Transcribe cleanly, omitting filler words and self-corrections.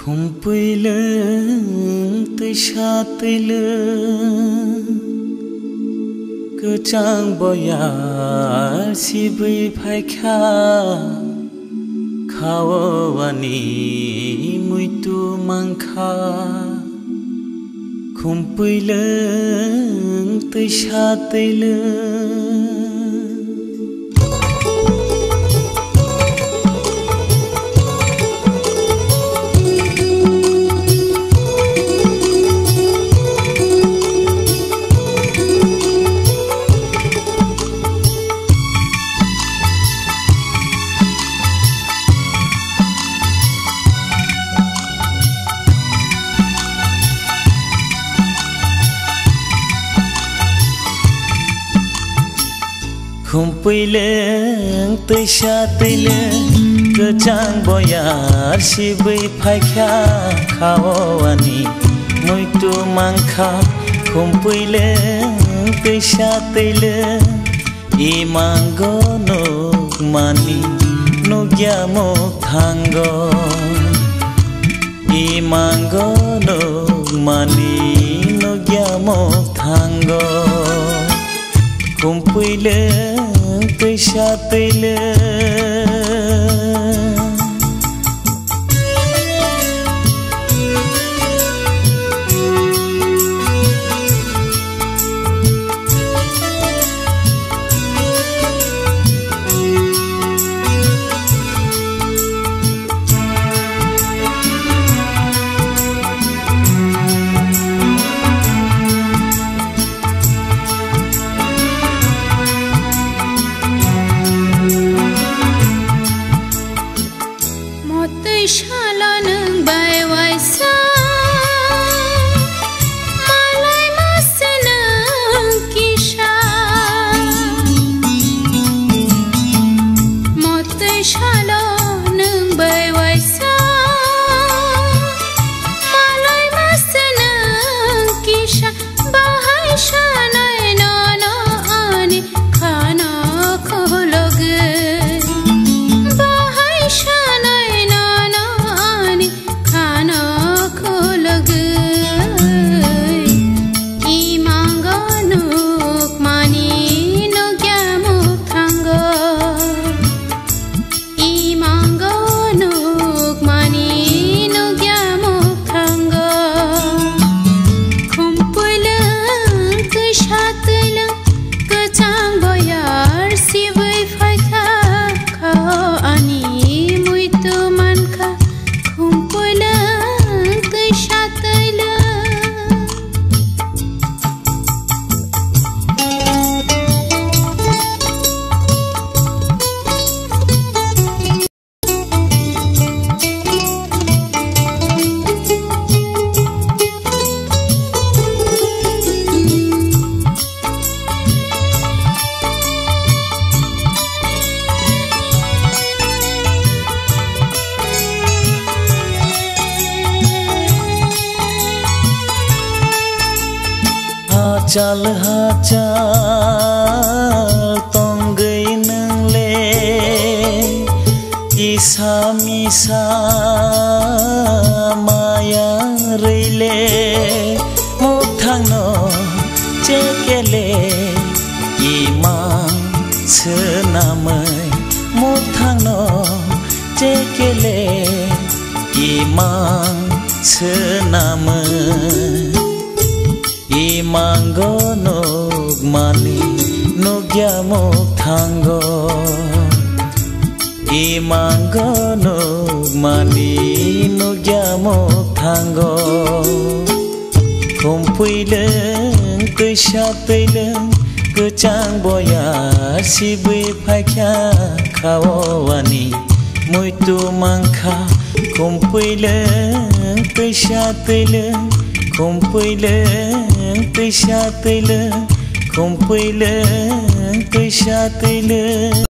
Kumpuleng tesyateleng Kecang boyar si bui paika Kawawani muitu mangka Kumpuleng tesyateleng Kumpuleng tesyateleng Kecang boyar si bui paika Kawawani muitu mangka Kumpuleng tesyateleng Imanggo nugmani Nugyamuk thanggo Imanggo nugmani Nugyamuk thanggo Kumpuleng tesyateleng Shaloneng bai waisa malai maseneng kisha mote shaloneng bai waisa malai maseneng kisha bahai shanai nono ani khana khologe bahai shanai Hacal hacal tonggay nang le Isa misa maya reile Muthang no cekele Imang senamay Muthang no cekele Imang senamay Imanggo nugmani Nugyamuk thanggo Imanggo nugmani Nugyamuk thanggo Kumpuleng tesyateleng Kecang boyar si bui paika Kawawani muitu mangka Kumpuleng tesyateleng Kumpuleng tesyateleng Kumpuleng tesyateleng